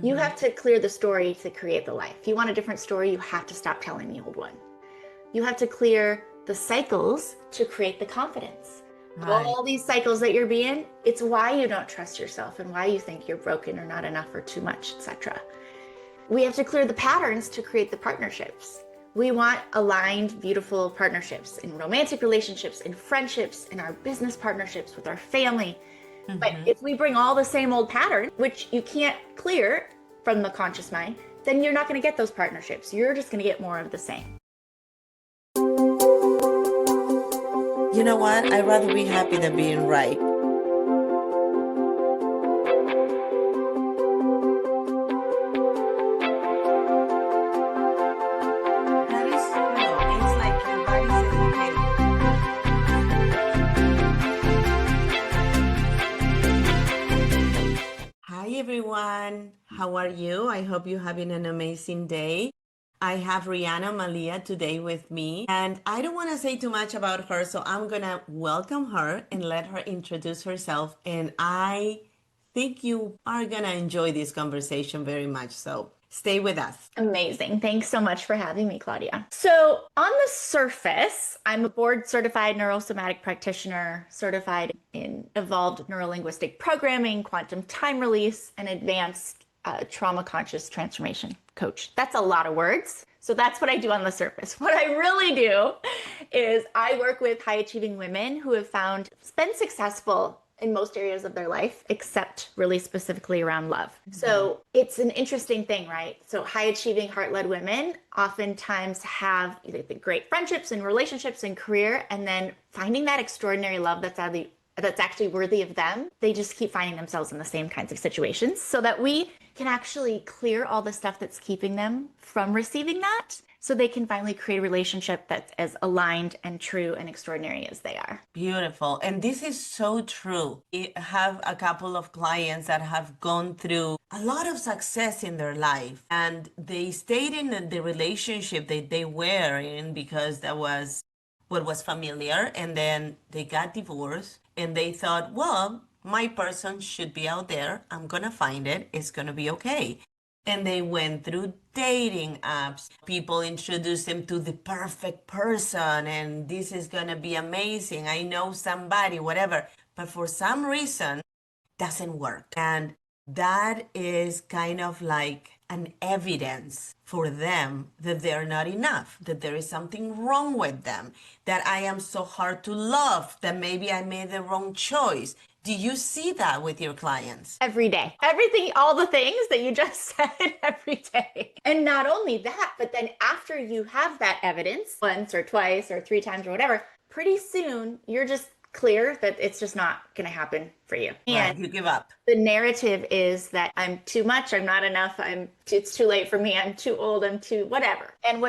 You Mm-hmm. have to clear the story to create the life. If you want a different story, you have to stop telling the old one. You have to clear the cycles to create the confidence. Right. All these cycles that you're being, it's why you don't trust yourself and why you think you're broken or not enough or too much, etc. We have to clear the patterns to create the partnerships. We want aligned, beautiful partnerships in romantic relationships, in friendships, in our business partnerships with our family. But Mm-hmm. if we bring all the same old patterns, which you can't clear from the conscious mind, then you're not going to get those partnerships. You're just going to get more of the same. You know what? I'd rather be happy than being right. That is true. It's like your body says, okay. Hi, everyone. How are you? I hope you're having an amazing day. I have Riana Malia today with me, and I don't want to say too much about her, so I'm going to welcome her and let her introduce herself. And I think you are going to enjoy this conversation very much, so stay with us. Amazing. Thanks so much for having me, Claudia. So, on the surface, I'm a board certified neurosomatic practitioner, certified in evolved neurolinguistic programming, quantum time release, and advanced trauma conscious transformation coach. That's a lot of words. So, that's what I do on the surface. What I really do is I work with high achieving women who have been successful in most areas of their life, except really specifically around love. So it's an interesting thing, right? So high achieving, heart led women oftentimes have either the great friendships and relationships and career, and then finding that extraordinary love that's actually worthy of them. They just keep finding themselves in the same kinds of situations so that we can actually clear all the stuff that's keeping them from receiving that, so they can finally create a relationship that's as aligned and true and extraordinary as they are. Beautiful. And this is so true. I have a couple of clients that have gone through a lot of success in their life, and they stayed in the relationship that they were in because that was what was familiar. And then they got divorced and they thought, well, my person should be out there. I'm going to find it. It's going to be okay. And they went through dating apps. People introduced them to the perfect person, and this is gonna be amazing. I know somebody, whatever. But for some reason, doesn't work. And that is kind of like an evidence for them that they're not enough, that there is something wrong with them, that I am so hard to love, that maybe I made the wrong choice. Do you see that with your clients? Every day. Everything, all the things that you just said every day. And not only that, but then after you have that evidence once or twice or three times or whatever, pretty soon you're just clear that it's just not going to happen for you. Right, And you give up. the narrative is that I'm too much, I'm not enough, it's too late for me, I'm too old, I'm too whatever. And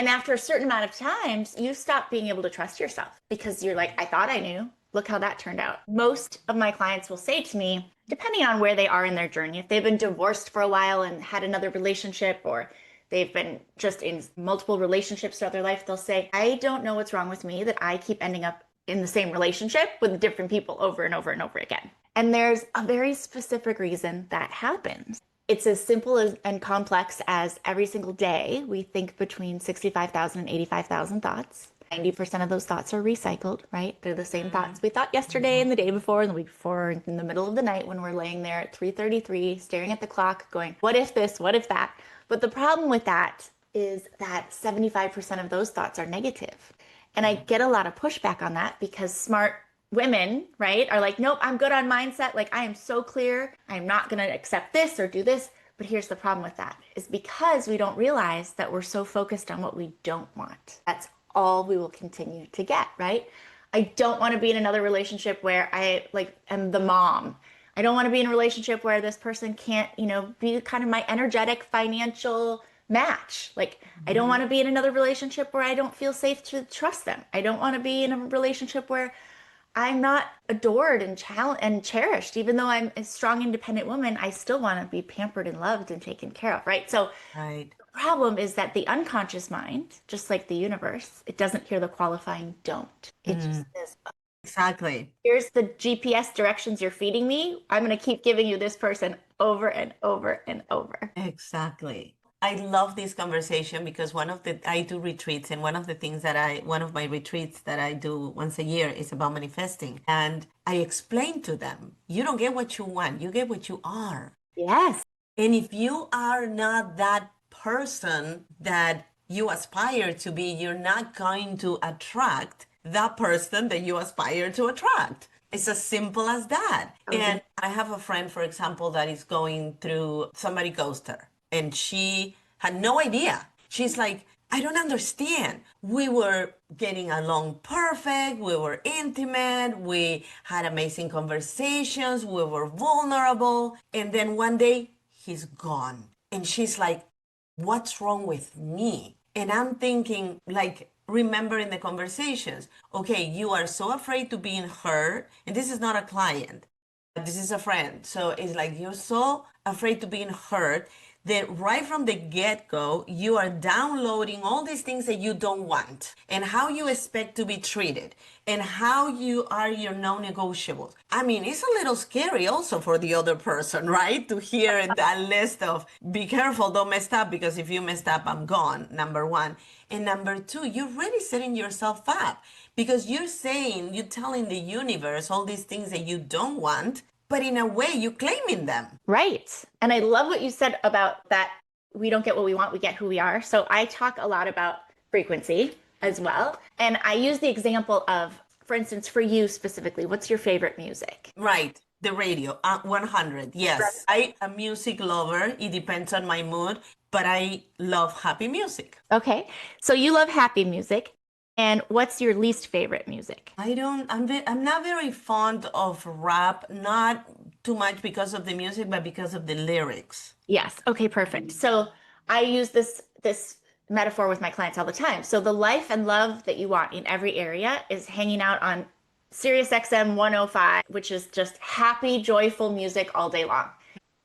after a certain amount of times, you stop being able to trust yourself because you're like, I thought I knew. Look how that turned out. Most of my clients will say to me, depending on where they are in their journey, if they've been divorced for a while and had another relationship, or they've been just in multiple relationships throughout their life, they'll say, I don't know what's wrong with me that I keep ending up in the same relationship with different people over and over and over again. And there's a very specific reason that happens. It's as simple and complex as every single day we think between 65,000 and 85,000 thoughts. 90% of those thoughts are recycled, right? They're the same thoughts we thought yesterday and the day before and the week before, and in the middle of the night when we're laying there at 3:33, staring at the clock, going, what if this, what if that? But the problem with that is that 75% of those thoughts are negative. And I get a lot of pushback on that because smart women, right, are like, nope, I'm good on mindset. Like, I am so clear. I'm not going to accept this or do this. But here's the problem with that is because we don't realize that we're so focused on what we don't want. That's all we will continue to get, right? I don't want to be in another relationship where I am the mom. I don't want to be in a relationship where this person can't, be kind of my energetic financial match. Like, I don't want to be in another relationship where I don't feel safe to trust them. I don't want to be in a relationship where I'm not adored and cherished. Even though I'm a strong, independent woman, I still want to be pampered and loved and taken care of, right? So Right. the problem is that the unconscious mind, just like the universe, it doesn't hear the qualifying don't. It just says, Exactly. here's the GPS directions you're feeding me. I'm going to keep giving you this person over and over and over. Exactly. I love this conversation because I do retreats, and one of my retreats that I do once a year is about manifesting. And I explain to them, you don't get what you want, you get what you are. Yes. And if you are not that person that you aspire to be, you're not going to attract that person that you aspire to attract. It's as simple as that. And I have a friend, for example, that is going through, somebody ghosted her, and she had no idea. She's like, I don't understand. We were getting along perfect. We were intimate. We had amazing conversations. We were vulnerable. And then one day, he's gone. And she's like, what's wrong with me? And I'm thinking, like, remembering the conversations. Okay, you are so afraid to being hurt. And this is not a client, this is a friend. So it's like you're so afraid to being hurt that right from the get-go, you are downloading all these things that you don't want, and how you expect to be treated, and how you are your non-negotiables. I mean, it's a little scary also for the other person, right? To hear that list of, be careful, don't mess up, because if you messed up, I'm gone, number one. And number two, you're really setting yourself up, because you're telling the universe all these things that you don't want, but in a way, you're claiming them. Right. And I love what you said about that. We don't get what we want, we get who we are. So I talk a lot about frequency as well. And I use the example of, for instance, for you specifically, what's your favorite music? Right. The radio, 100. Yes. I'm a music lover. It depends on my mood, but I love happy music. Okay. So you love happy music. And what's your least favorite music? I'm not very fond of rap, not too much because of the music, but because of the lyrics. Yes. Okay, perfect. So I use this metaphor with my clients all the time. So the life and love that you want in every area is hanging out on Sirius XM 105, which is just happy, joyful music all day long.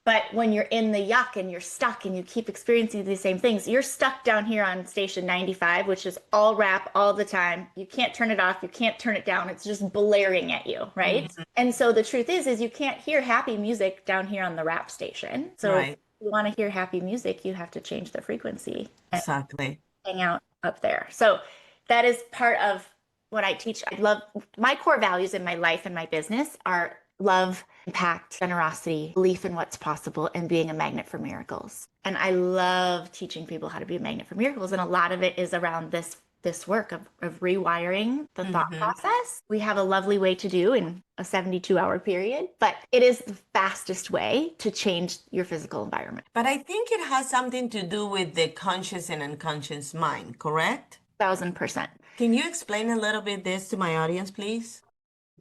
But when you're in the yuck and you're stuck and you keep experiencing these same things, you're stuck down here on station 95, which is all rap all the time. You can't turn it off. You can't turn it down. It's just blaring at you, right? Mm-hmm. And so the truth is you can't hear happy music down here on the rap station. So if you want to hear happy music, you have to change the frequency. Exactly. Hang out up there. So that is part of what I teach. I love my core values in my life and my business are love, impact, generosity, belief in what's possible, and being a magnet for miracles. And I love teaching people how to be a magnet for miracles. And a lot of it is around this work of rewiring the thought process. We have a lovely way to do in a 72-hour period, but it is the fastest way to change your physical environment. But I think it has something to do with the conscious and unconscious mind, correct? 1000%. Can you explain a little bit this to my audience, please?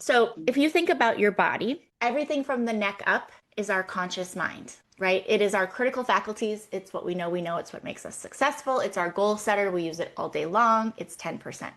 So if you think about your body, everything from the neck up is our conscious mind, right? It is our critical faculties. It's what we know. It's what makes us successful. It's our goal setter. We use it all day long. It's 10%,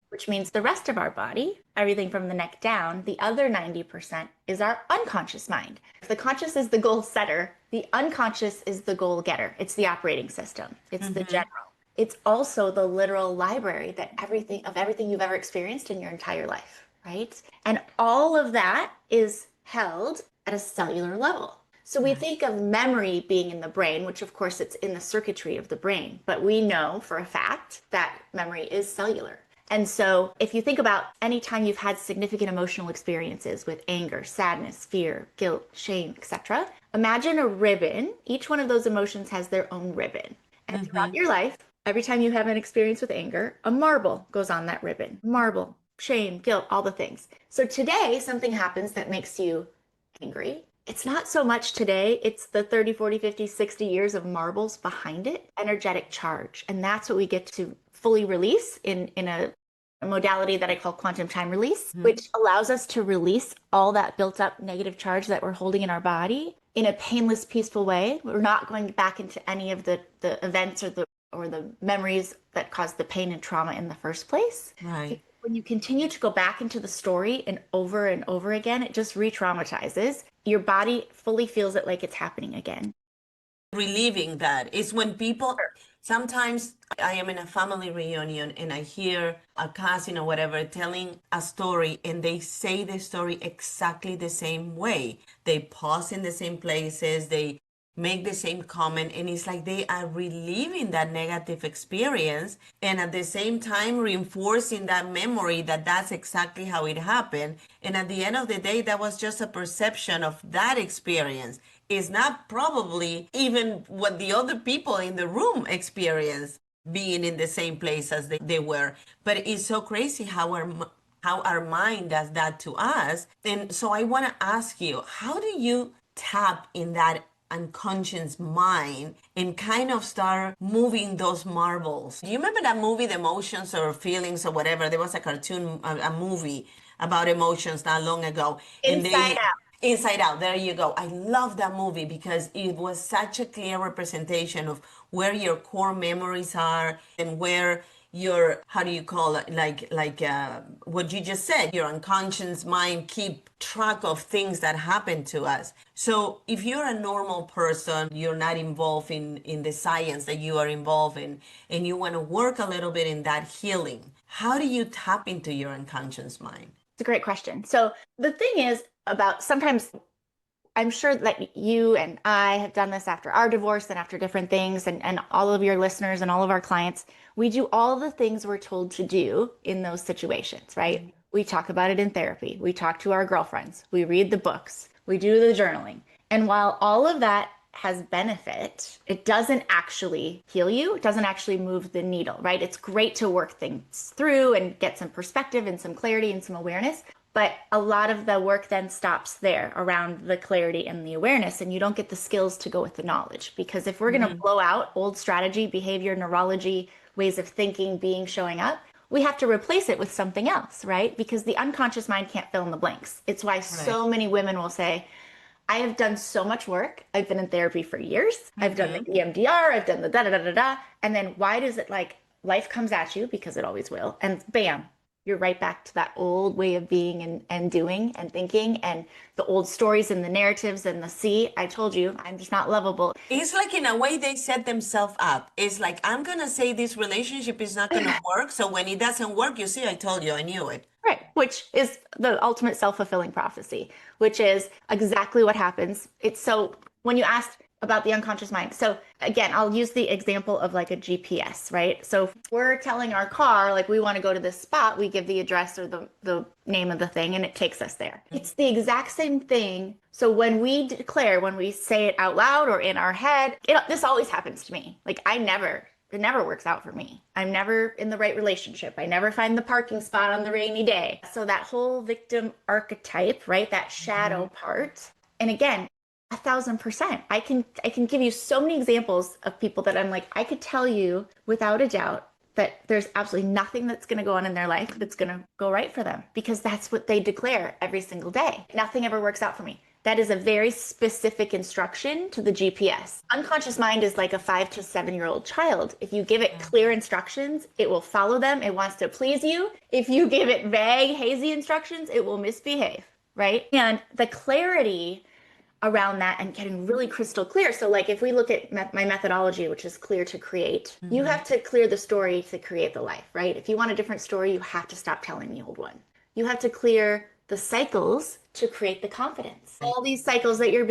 which means the rest of our body, everything from the neck down, the other 90% is our unconscious mind. If the conscious is the goal setter, the unconscious is the goal getter. It's the operating system. It's the general. It's also the literal library that everything you've ever experienced in your entire life. Right? And all of that is held at a cellular level. So we think of memory being in the brain, which of course it's in the circuitry of the brain, but we know for a fact that memory is cellular. And so if you think about any time you've had significant emotional experiences with anger, sadness, fear, guilt, shame, etc., imagine a ribbon. Each one of those emotions has their own ribbon. And throughout your life, every time you have an experience with anger, a marble goes on that ribbon. Marble. Shame, guilt, all the things. So today, something happens that makes you angry. It's not so much today. It's the 30, 40, 50, 60 years of marbles behind it, energetic charge. And that's what we get to fully release in a modality that I call quantum time release, which allows us to release all that built up negative charge that we're holding in our body in a painless, peaceful way. We're not going back into any of the events or the memories that caused the pain and trauma in the first place. Right. When you continue to go back into the story and over again, it just re-traumatizes. Your body fully feels it like it's happening again. Relieving that is when people, Sometimes I am in a family reunion and I hear a cousin or whatever telling a story and they say the story exactly the same way. They pause in the same places, they make the same comment, and it's like they are reliving that negative experience and at the same time reinforcing that memory that that's exactly how it happened. And at the end of the day, that was just a perception of that experience. It's not probably even what the other people in the room experienced being in the same place as they were. But it's so crazy how our mind does that to us. And so I want to ask you, how do you tap in that unconscious mind and kind of start moving those marbles? Do you remember that movie, The Emotions or Feelings or whatever? There was a cartoon, a movie about emotions not long ago. And Inside they Out. Inside Out, there you go. I love that movie because it was such a clear representation of where your core memories are and where your, how do you call it, what you just said, your unconscious mind keep track of things that happen to us. So if you're a normal person, you're not involved in the science that you are involved in, and you want to work a little bit in that healing, how do you tap into your unconscious mind? It's a great question. So the thing is about sometimes I'm sure that you and I have done this after our divorce and after different things, and all of your listeners and all of our clients, we do all the things we're told to do in those situations, right? We talk about it in therapy. We talk to our girlfriends. We read the books. We do the journaling. And while all of that has benefit, it doesn't actually heal you. It doesn't actually move the needle, right? It's great to work things through and get some perspective and some clarity and some awareness. But a lot of the work then stops there around the clarity and the awareness, and you don't get the skills to go with the knowledge. Because if we're going to blow out old strategy, behavior, neurology, ways of thinking, being, showing up, we have to replace it with something else, right? Because the unconscious mind can't fill in the blanks. It's why so many women will say, I have done so much work. I've been in therapy for years. I've done the EMDR. I've done the da da da da da. And then why does it like life comes at you, because it always will, and bam, you're right back to that old way of being and doing and thinking and the old stories and the narratives and the see, I told you, I'm just not lovable. It's like in a way they set themselves up. It's like, I'm going to say this relationship is not going to work. So when it doesn't work, you see, I told you, I knew it. Right, which is the ultimate self-fulfilling prophecy, which is exactly what happens. It's so when you asked about the unconscious mind. So again, I'll use the example of like a GPS, right? So if we're telling our car, like we want to go to this spot, we give the address or the name of the thing and it takes us there. It's the exact same thing. So when we declare, when we say it out loud or in our head, this always happens to me. Like it never works out for me. I'm never in the right relationship. I never find the parking spot on the rainy day. So that whole victim archetype, right? That shadow part. And again, 1,000%. I can give you so many examples of people that I'm like, I could tell you without a doubt that there's absolutely nothing that's going to go on in their life that's going to go right for them, because that's what they declare every single day. Nothing ever works out for me. That is a very specific instruction to the GPS. Unconscious mind is like a 5 to 7-year-old child. If you give it clear instructions, it will follow them. It wants to please you. If you give it vague, hazy instructions, it will misbehave, right? And the clarity around that and getting really crystal clear. So like if we look at my methodology, which is clear to create, you have to clear the story to create the life, right? If you want a different story, you have to stop telling the old one. You have to clear the cycles to create the confidence. All these cycles that you've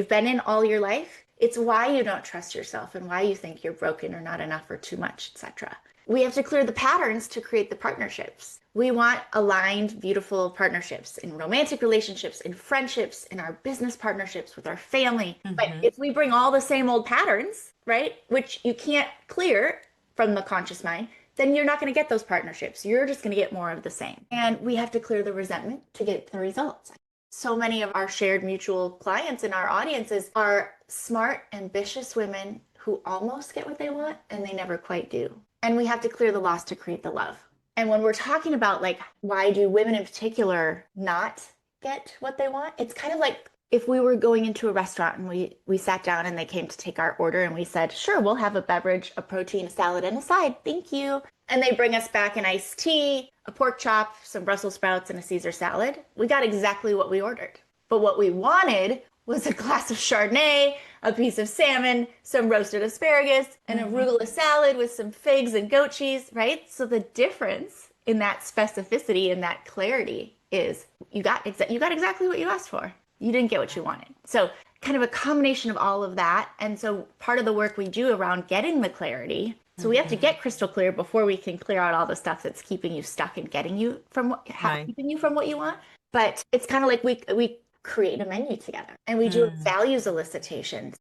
been in all your life, it's why you don't trust yourself and why you think you're broken or not enough or too much, etc. We have to clear the patterns to create the partnerships. We want aligned, beautiful partnerships in romantic relationships, in friendships, in our business partnerships with our family. But if we bring all the same old patterns, right, which you can't clear from the conscious mind, then you're not going to get those partnerships. You're just going to get more of the same. And we have to clear the resentment to get the results. So many of our shared mutual clients in our audiences are smart, ambitious women who almost get what they want and they never quite do. And we have to clear the loss to create the love. And when we're talking about like, why do women in particular not get what they want? It's kind of like if we were going into a restaurant and we sat down and they came to take our order and we said, sure, we'll have a beverage, a protein, a salad, and a side. Thank you. And they bring us back an iced tea, a pork chop, some Brussels sprouts, and a Caesar salad. We got exactly what we ordered. But what we wanted was a glass of Chardonnay, a piece of salmon, some roasted asparagus, an arugula salad with some figs and goat cheese, right? So the difference in that specificity and that clarity is you got exactly what you asked for. You didn't get what you wanted. So kind of a combination of all of that. And so part of the work we do around getting the clarity, so we have to get crystal clear before we can clear out all the stuff that's keeping you stuck and getting you from keeping you from what you want. But it's kind of like we create a menu together and we do values elicitation.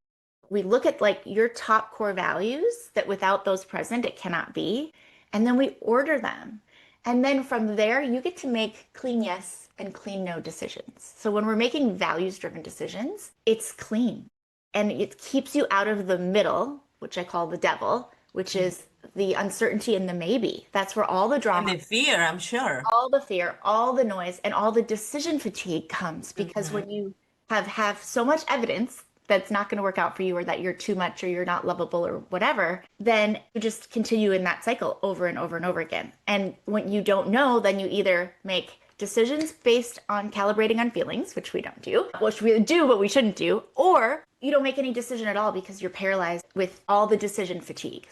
We look at like your top core values that without those present, it cannot be. And then we order them. And then from there, you get to make clean yes and clean no decisions. So when we're making values-driven decisions, it's clean. And it keeps you out of the middle, which I call the devil, which is the uncertainty and the maybe. That's where all the drama, And the fear, I'm sure. all the fear, all the noise, and all the decision fatigue comes because when you have so much evidence that's not going to work out for you or that you're too much or you're not lovable or whatever, then you just continue in that cycle over and over and over again. And when you don't know, then you either make decisions based on calibrating on feelings, which we don't do, which we do, but we shouldn't do, or you don't make any decision at all because you're paralyzed with all the decision fatigue.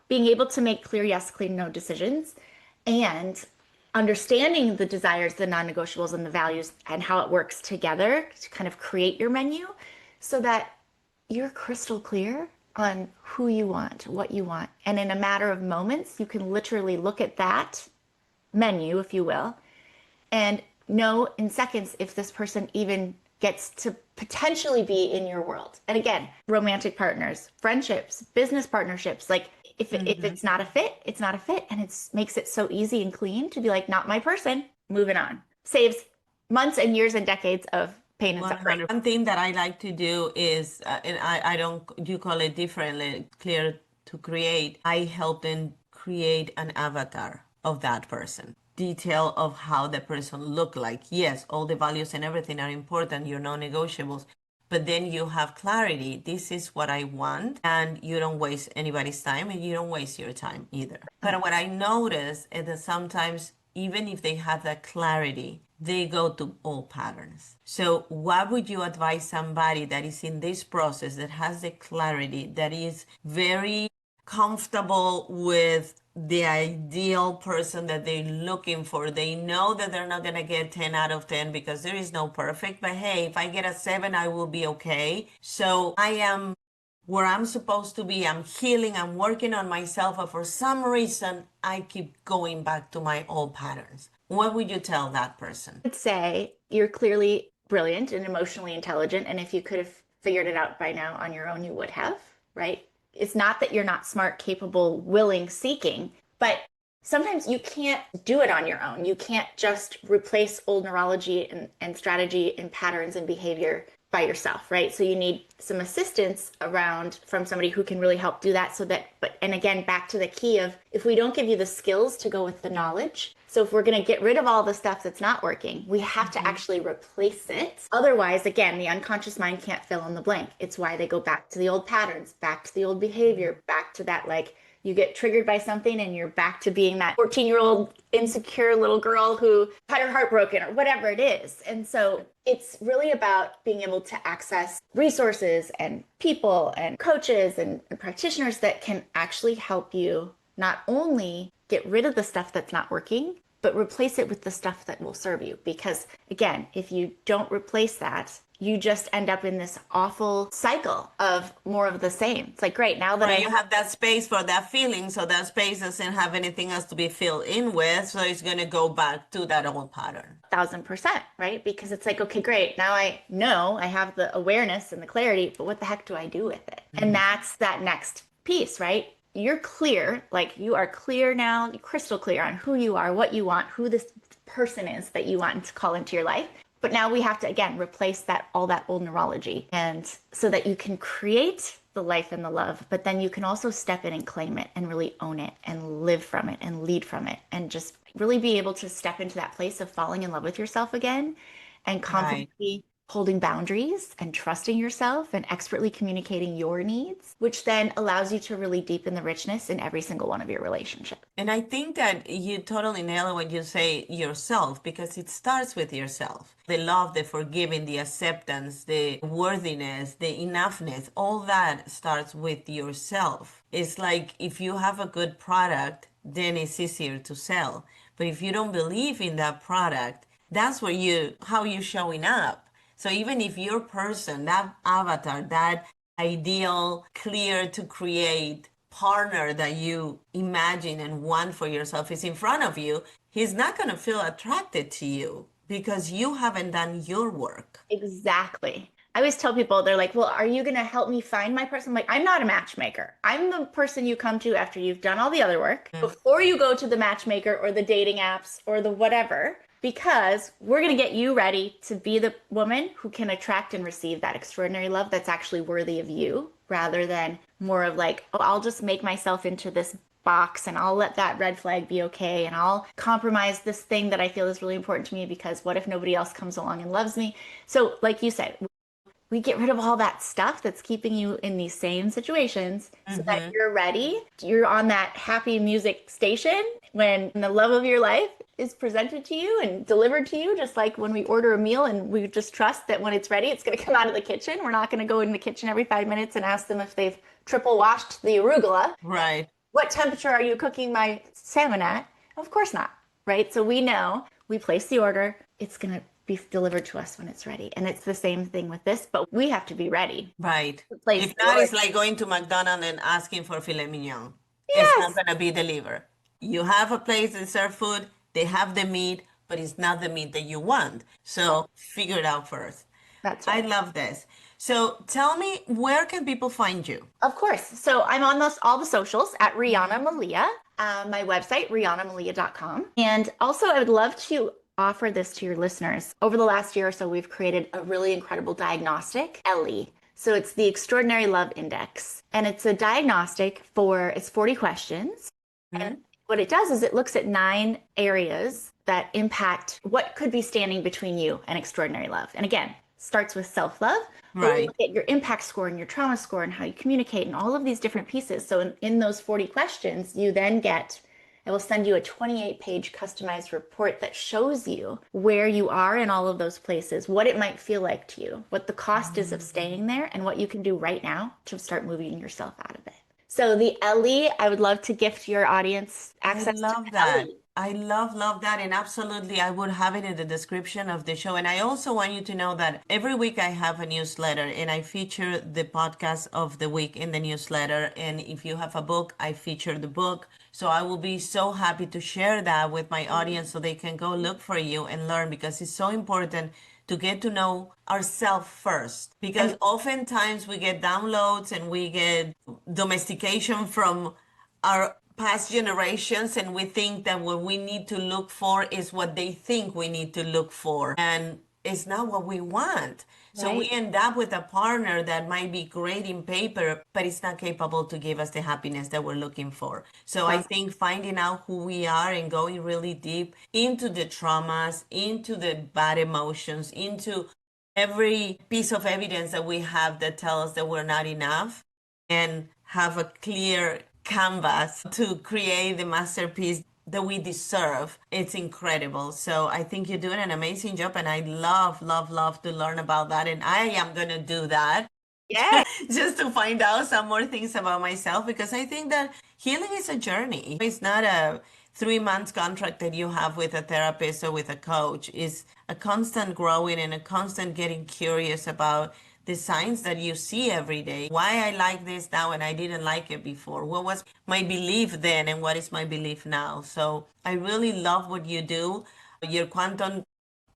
Being able to make clear yes, clean no decisions and understanding the desires, the non-negotiables, and the values and how it works together to kind of create your menu so that you're crystal clear on who you want, what you want. And in a matter of moments, you can literally look at that menu, if you will, and know in seconds if this person even gets to potentially be in your world. And again, romantic partners, friendships, business partnerships, like if it's not a fit, it's not a fit. And it makes it so easy and clean to be like, not my person, moving on. Saves months and years and decades of pain and suffering. One thing that I like to do is, and I don't, you call it differently, clear to create. I help them create an avatar of that person. Detail of how the person look like. Yes, all the values and everything are important, your non-negotiables, but then you have clarity. This is what I want, and you don't waste anybody's time and you don't waste your time either. But what I notice is that sometimes, even if they have that clarity, they go to old patterns. So what would you advise somebody that is in this process, that has the clarity, that is very comfortable with the ideal person that they're looking for? They know that they're not going to get 10 out of 10 because there is no perfect, but hey, if I get a 7, I will be okay. So I am where I'm supposed to be. I'm healing, I'm working on myself, but for some reason, I keep going back to my old patterns. What would you tell that person? I'd say you're clearly brilliant and emotionally intelligent. And if you could have figured it out by now on your own, you would have, right? It's not that you're not smart, capable, willing, seeking, but sometimes you can't do it on your own. You can't just replace old neurology and strategy and patterns and behavior by yourself, right? So you need some assistance around from somebody who can really help do that so that, and again, back to the key of if we don't give you the skills to go with the knowledge, so if we're going to get rid of all the stuff that's not working, we have to actually replace it. Otherwise, again, the unconscious mind can't fill in the blank. It's why they go back to the old patterns, back to the old behavior, back to that, like, you get triggered by something and you're back to being that 14-year-old insecure little girl who had her heart broken or whatever it is. And so it's really about being able to access resources and people and coaches and practitioners that can actually help you not only get rid of the stuff that's not working, but replace it with the stuff that will serve you. Because again, if you don't replace that, you just end up in this awful cycle of more of the same. It's like, great, now that you have that space for that feeling, so that space doesn't have anything else to be filled in with, so it's going to go back to that old pattern. 1000%, right? Because it's like, okay, great, now I know I have the awareness and the clarity, but what the heck do I do with it? And that's that next piece, right? You're clear, like you are clear now, you're crystal clear on who you are, what you want, who this person is that you want to call into your life. But now we have to, again, replace that, all that old neurology, and so that you can create the life and the love, but then you can also step in and claim it and really own it and live from it and lead from it and just really be able to step into that place of falling in love with yourself again and confidently holding boundaries and trusting yourself and expertly communicating your needs, which then allows you to really deepen the richness in every single one of your relationships. And I think that you totally nail it when you say yourself, because it starts with yourself. The love, the forgiving, the acceptance, the worthiness, the enoughness, all that starts with yourself. It's like if you have a good product, then it's easier to sell. But if you don't believe in that product, that's where how you're showing up. So even if your person, that avatar, that ideal, clear to create partner that you imagine and want for yourself is in front of you, he's not going to feel attracted to you because you haven't done your work. Exactly. I always tell people, they're like, well, are you going to help me find my person? I'm like, I'm not a matchmaker. I'm the person you come to after you've done all the other work, before you go to the matchmaker or the dating apps or the whatever, because we're going to get you ready to be the woman who can attract and receive that extraordinary love that's actually worthy of you, rather than more of like, oh, I'll just make myself into this box and I'll let that red flag be okay, and I'll compromise this thing that I feel is really important to me because what if nobody else comes along and loves me? So like you said, we get rid of all that stuff that's keeping you in these same situations so that you're ready. You're on that happy music station when the love of your life is presented to you and delivered to you, just like when we order a meal and we just trust that when it's ready, it's going to come out of the kitchen. We're not going to go in the kitchen every 5 minutes and ask them if they've triple washed the arugula. Right. What temperature are you cooking my salmon at? Of course not, right? So we know, we place the order, it's going to be delivered to us when it's ready. And it's the same thing with this, but we have to be ready. Right. Place If the not, order. it's like going to McDonald's and asking for filet mignon. It's not Yes, going to be delivered. You have a place that serve food, they have the meat, but it's not the meat that you want. So figure it out first. that's I right. love this. So tell me, where can people find you? Of course. So I'm on all the socials at Riana Malia, my website, rianamalia.com. And also, I would love to offer this to your listeners. Over the last year or so, we've created a really incredible diagnostic, ELLIE. So it's the Extraordinary Love Index. And it's a diagnostic it's 40 questions. And what it does is it looks at 9 areas that impact what could be standing between you and extraordinary love. And again, starts with self-love. But we Right. look at your impact score and your trauma score and how you communicate and all of these different pieces. So in those 40 questions, you then I will send you a 28-page customized report that shows you where you are in all of those places, what it might feel like to you, what the cost is of staying there, and what you can do right now to start moving yourself out of it. So the ELLIE, I would love to gift your audience I access to love the that. ELLIE. I love that. And absolutely, I would have it in the description of the show. And I also want you to know that every week I have a newsletter and I feature the podcast of the week in the newsletter. And if you have a book, I feature the book. So I will be so happy to share that with my audience so they can go look for you and learn, because it's so important to get to know ourselves first, because oftentimes we get downloads and we get domestication from our past generations, and we think that what we need to look for is what they think we need to look for, and it's not what we want. So we Right. end up with a partner that might be great in paper, but it's not capable to give us the happiness that we're looking for. So I think finding out who we are and going really deep into the traumas, into the bad emotions, into every piece of evidence that we have that tell us that we're not enough, and have a clear canvas to create the masterpiece that we deserve. It's incredible. So I think you're doing an amazing job, and I love to learn about that. And I am going to do that Yeah. just to find out some more things about myself, because I think that healing is a journey. It's not a 3 months contract that you have with a therapist or with a coach. It's a constant growing and a constant getting curious about the signs that you see every day. Why I like this now and I didn't like it before. What was my belief then and what is my belief now? So I really love what you do. Your quantum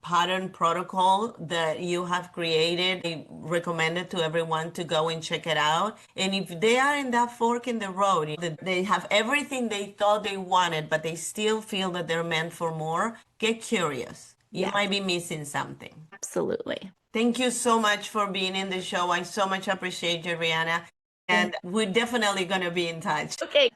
pattern protocol that you have created, I recommend it to everyone to go and check it out. And if they are in that fork in the road, that they have everything they thought they wanted, but they still feel that they're meant for more, get curious. You Yes, might be missing something. absolutely. Thank you so much for being in the show. I so much appreciate you, Rihanna. And we're definitely going to be in touch. Okay.